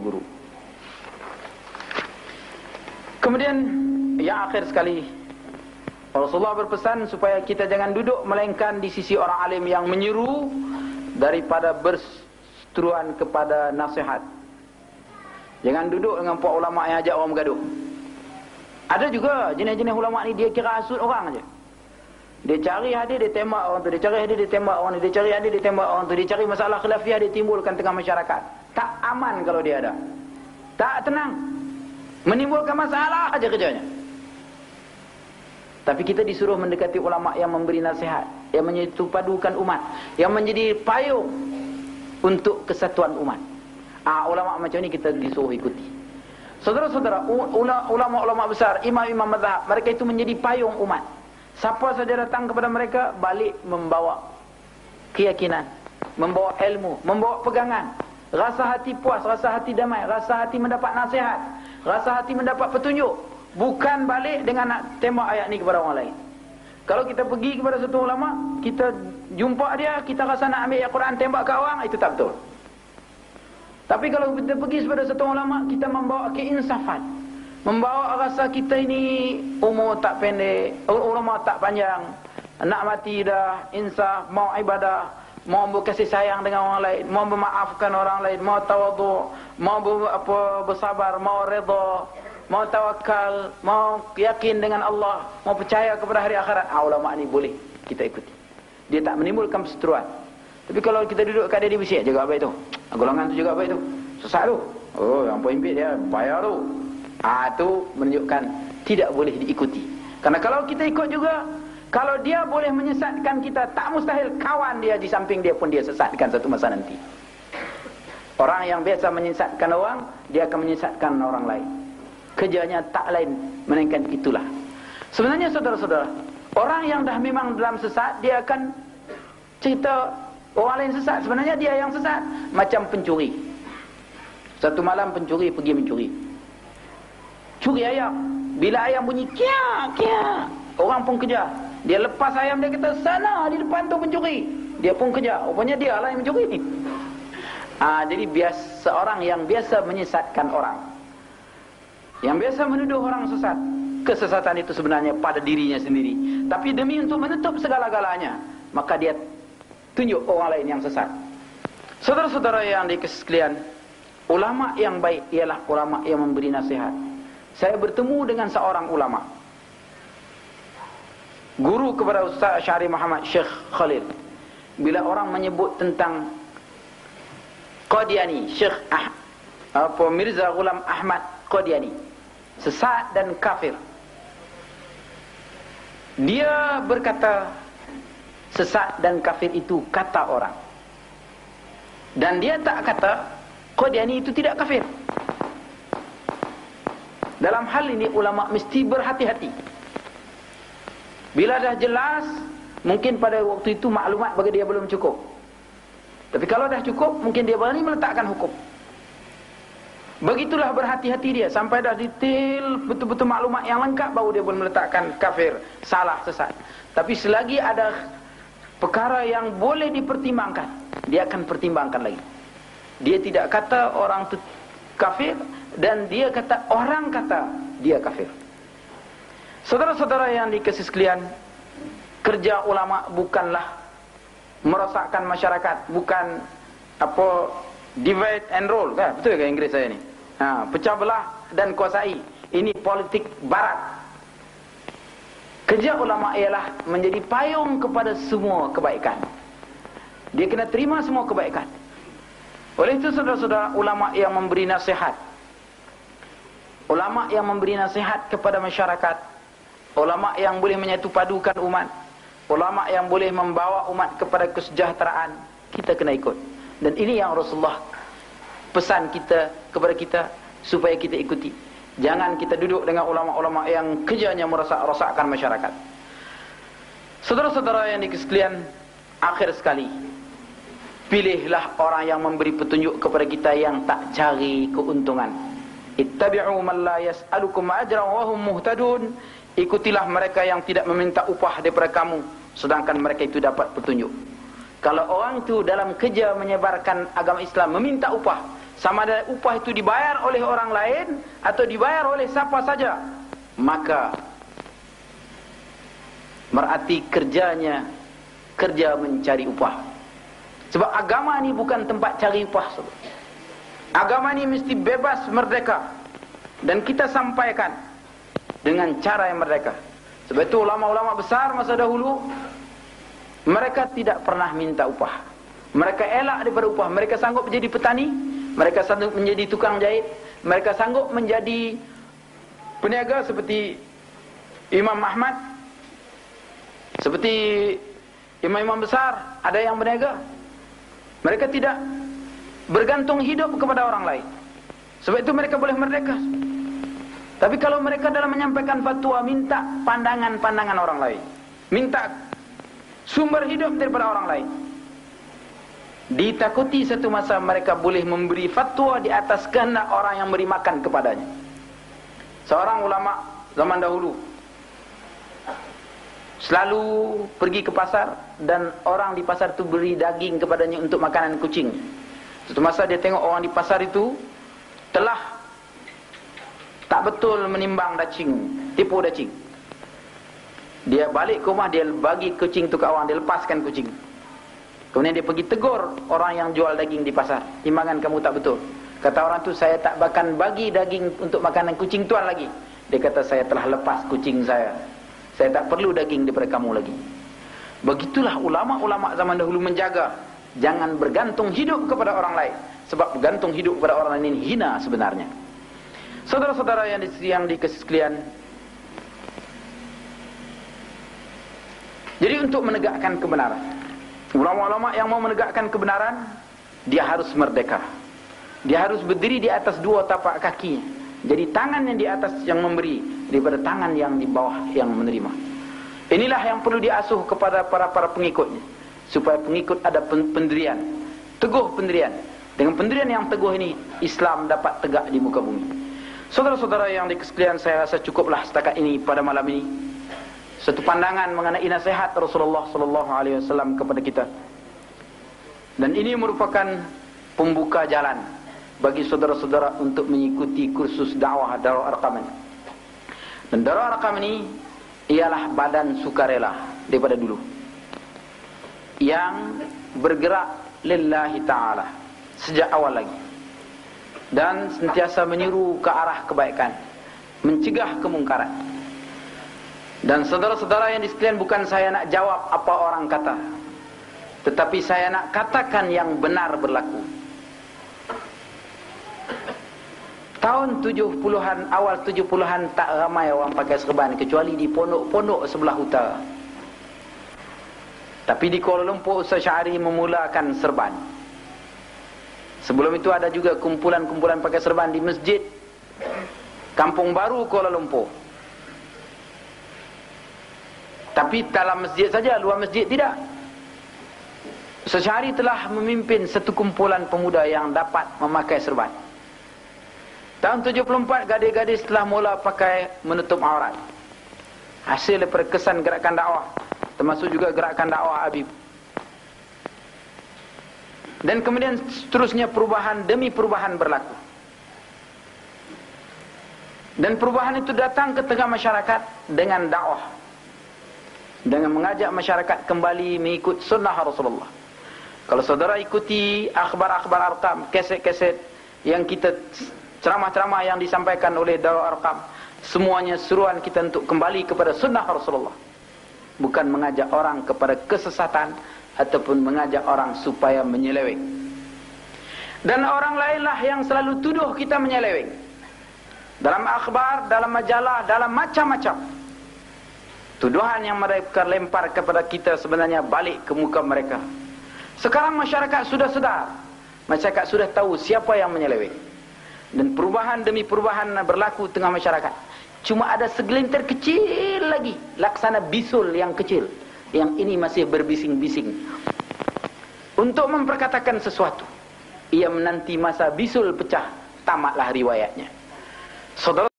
guru. Kemudian yang akhir sekali, Rasulullah berpesan supaya kita jangan duduk melainkan di sisi orang alim yang menyeru daripada berseteruan kepada nasihat. Jangan duduk dengan puak ulama yang ajak orang bergaduh. Ada juga jenis-jenis ulama ni dia kira hasut orang aja. Dia cari hadis dia tembak orang tu, dia cari hadis dia tembak orang tu, dia cari hadis dia tembak orang tu, dia cari masalah khilafiyah dia timbulkan tengah masyarakat. Tak aman kalau dia ada. Tak tenang. Menimbulkan masalah aja kerjanya. Tapi kita disuruh mendekati ulama yang memberi nasihat, yang menyetupadukan umat, yang menjadi payung untuk kesatuan umat. Ulama macam ni kita disuruh ikuti. Saudara-saudara, ulama-ulama besar, imam-imam mazhab, mereka itu menjadi payung umat. Siapa saja datang kepada mereka, balik membawa keyakinan, membawa ilmu, membawa pegangan, rasa hati puas, rasa hati damai, rasa hati mendapat nasihat, rasa hati mendapat petunjuk. Bukan balik dengan nak tembak ayat ni kepada orang lain. Kalau kita pergi kepada satu ulama, kita jumpa dia, kita rasa nak ambil ayat Quran tembak ke orang, itu tak betul. Tapi kalau kita pergi kepada satu ulama, kita membawa keinsafan, membawa rasa kita ini umur tak pendek, ulama tak panjang, nak mati dah, insaf, mau ibadah, mau berkasih sayang dengan orang lain, mau memaafkan orang lain, mau tawaduk, mau bersabar, mau redha, mau tawakal, mau yakin dengan Allah, mau percaya kepada hari akhirat. Ulama ni boleh kita ikuti. Dia tak menimbulkan perseteruan. Tapi kalau kita duduk kat dia bisik juga apa itu? Golongan tu juga apa itu? Sesat tu. Oh, yang pemimpin dia bayar tu. Itu menunjukkan tidak boleh diikuti. Karena kalau kita ikut juga, kalau dia boleh menyesatkan kita, tak mustahil kawan dia di samping dia pun dia sesatkan satu masa nanti. Orang yang biasa menyesatkan orang, dia akan menyesatkan orang lain. Kerjanya tak lain melainkan itulah. Sebenarnya saudara-saudara, orang yang dah memang dalam sesat, dia akan cerita orang lain sesat. Sebenarnya dia yang sesat. Macam pencuri. Satu malam pencuri pergi mencuri. Curi ayam. Bila ayam bunyi kia kia, orang pun kejar. Dia lepas ayam, dia kata sana di depan tu pencuri. Dia pun kejar. Rupanya dia lah yang mencuri ni. Jadi seorang yang biasa menyesatkan orang, yang biasa menuduh orang sesat, kesesatan itu sebenarnya pada dirinya sendiri. Tapi demi untuk menutup segala-galanya, maka dia tunjuk orang lain yang sesat. Saudara-saudara yang dikasihi sekalian, ulama yang baik ialah ulama yang memberi nasihat. Saya bertemu dengan seorang ulama, guru kepada Ustaz Syarif Muhammad Syekh Khalil. Bila orang menyebut tentang Qadiani, Syekh Mirza Ghulam Ahmad Qadiani, sesat dan kafir, dia berkata sesat dan kafir itu kata orang. Dan dia tak kata Qadiani itu tidak kafir. Dalam hal ini ulama mesti berhati-hati. Bila dah jelas, mungkin pada waktu itu maklumat bagi dia belum cukup. Tapi kalau dah cukup, mungkin dia berani meletakkan hukum. Begitulah berhati-hati dia sampai dah detail betul-betul maklumat yang lengkap, baru dia boleh meletakkan kafir, salah, sesat. Tapi selagi ada perkara yang boleh dipertimbangkan, dia akan pertimbangkan lagi. Dia tidak kata orang itu kafir, dan dia kata orang kata dia kafir. Saudara-saudara yang dikasihi sekalian, kerja ulama bukanlah merosakkan masyarakat, bukan divide and rule, kan? Betul ke Inggeris saya ni? Pecah belah dan kuasai. Ini politik barat. Kerja ulama ialah menjadi payung kepada semua kebaikan. Dia kena terima semua kebaikan. Oleh itu saudara-saudara, ulama yang memberi nasihat, ulama yang memberi nasihat kepada masyarakat, ulama yang boleh menyatupadukan umat, ulama yang boleh membawa umat kepada kesejahteraan, kita kena ikut. Dan ini yang Rasulullah pesan kita kepada kita supaya kita ikuti. Jangan kita duduk dengan ulama-ulama yang kerjanya merosak-rosakkan masyarakat. Saudara-saudara yang dikasihi sekalian, akhir sekali, pilihlah orang yang memberi petunjuk kepada kita yang tak cari keuntungan. Ittabi'u man la yas'alukum ajran wa hum muhtadun. Ikutilah mereka yang tidak meminta upah daripada kamu, sedangkan mereka itu dapat petunjuk. Kalau orang itu dalam kerja menyebarkan agama Islam meminta upah, sama ada upah itu dibayar oleh orang lain atau dibayar oleh siapa saja, maka berarti kerjanya kerja mencari upah. Sebab agama ini bukan tempat cari upah. Agama ini mesti bebas, merdeka, dan kita sampaikan dengan cara yang merdeka. Sebab itu ulama-ulama besar masa dahulu, mereka tidak pernah minta upah. Mereka elak daripada upah. Mereka sanggup menjadi petani, mereka sanggup menjadi tukang jahit, mereka sanggup menjadi peniaga seperti Imam Ahmad, seperti imam-imam besar, ada yang berniaga. Mereka tidak bergantung hidup kepada orang lain. Sebab itu mereka boleh merdeka. Tapi kalau mereka dalam menyampaikan fatwa minta pandangan-pandangan orang lain, minta sumber hidup daripada orang lain, ditakuti satu masa mereka boleh memberi fatwa di atas kehendak orang yang beri makan kepadanya. Seorang ulama zaman dahulu selalu pergi ke pasar, dan orang di pasar itu beri daging kepadanya untuk makanan kucing. Satu masa dia tengok orang di pasar itu telah tak betul menimbang daging, tipu daging. Dia balik ke rumah, dia bagi kucing itu ke orang, dia lepaskan kucing. Kemudian dia pergi tegur orang yang jual daging di pasar, timbangan kamu tak betul. Kata orang tu, saya tak akan bagi daging untuk makanan kucing tuan lagi. Dia kata, saya telah lepas kucing saya tak perlu daging daripada kamu lagi. Begitulah ulama-ulama zaman dahulu menjaga, jangan bergantung hidup kepada orang lain. Sebab bergantung hidup kepada orang lain ini hina sebenarnya. Saudara-saudara yang dikasih sekalian, jadi untuk menegakkan kebenaran, ulama-ulama yang mau menegakkan kebenaran, dia harus merdeka. Dia harus berdiri di atas dua tapak kakinya. Jadi tangan yang di atas yang memberi daripada tangan yang di bawah yang menerima. Inilah yang perlu diasuh kepada para pengikutnya, supaya pengikut ada pendirian, teguh pendirian. Dengan pendirian yang teguh ini, Islam dapat tegak di muka bumi. Saudara-saudara yang dikasih sekalian, saya rasa cukuplah setakat ini pada malam ini. Satu pandangan mengenai nasihat Rasulullah sallallahu alaihi wasallam kepada kita. Dan ini merupakan pembuka jalan bagi saudara-saudara untuk mengikuti kursus dakwah Darul Arqam ini. Dan Darul Arqam ini ialah badan sukarela daripada dulu, yang bergerak lillahi ta'ala sejak awal lagi, dan sentiasa menyeru ke arah kebaikan, mencegah kemungkaran. Dan saudara-saudara yang disekalian, bukan saya nak jawab apa orang kata, tetapi saya nak katakan yang benar berlaku. Tahun 70-an, awal 70-an tak ramai orang pakai serban, kecuali di pondok-pondok sebelah utara. Tapi di Kuala Lumpur, Ustaz Syahri memulakan serban. Sebelum itu ada juga kumpulan-kumpulan pakai serban di masjid Kampung Baru, Kuala Lumpur. Tapi dalam masjid saja, luar masjid tidak. Ustaz Syahri telah memimpin satu kumpulan pemuda yang dapat memakai serban. Tahun 74, gadis-gadis telah mula pakai menutup aurat. Hasil daripada kesan gerakan dakwah, termasuk juga gerakan dakwah Habib. Dan kemudian seterusnya perubahan demi perubahan berlaku. Dan perubahan itu datang ke tengah masyarakat dengan dakwah, dengan mengajak masyarakat kembali mengikut sunnah Rasulullah. Kalau saudara ikuti akhbar-akhbar Arqam, keset-keset yang kita, ceramah-ceramah yang disampaikan oleh Darul Arqam, semuanya seruan kita untuk kembali kepada sunnah Rasulullah, bukan mengajak orang kepada kesesatan ataupun mengajak orang supaya menyeleweng. Dan orang lainlah yang selalu tuduh kita menyeleweng dalam akhbar, dalam majalah, dalam macam-macam. Tuduhan yang mereka lempar kepada kita sebenarnya balik ke muka mereka. Sekarang masyarakat sudah sedar, masyarakat sudah tahu siapa yang menyeleweng. Dan perubahan demi perubahan berlaku tengah masyarakat. Cuma ada segelintir kecil lagi, laksana bisul yang kecil, yang ini masih berbising-bising untuk memperkatakan sesuatu. Ia menanti masa bisul pecah, tamatlah riwayatnya. Saudara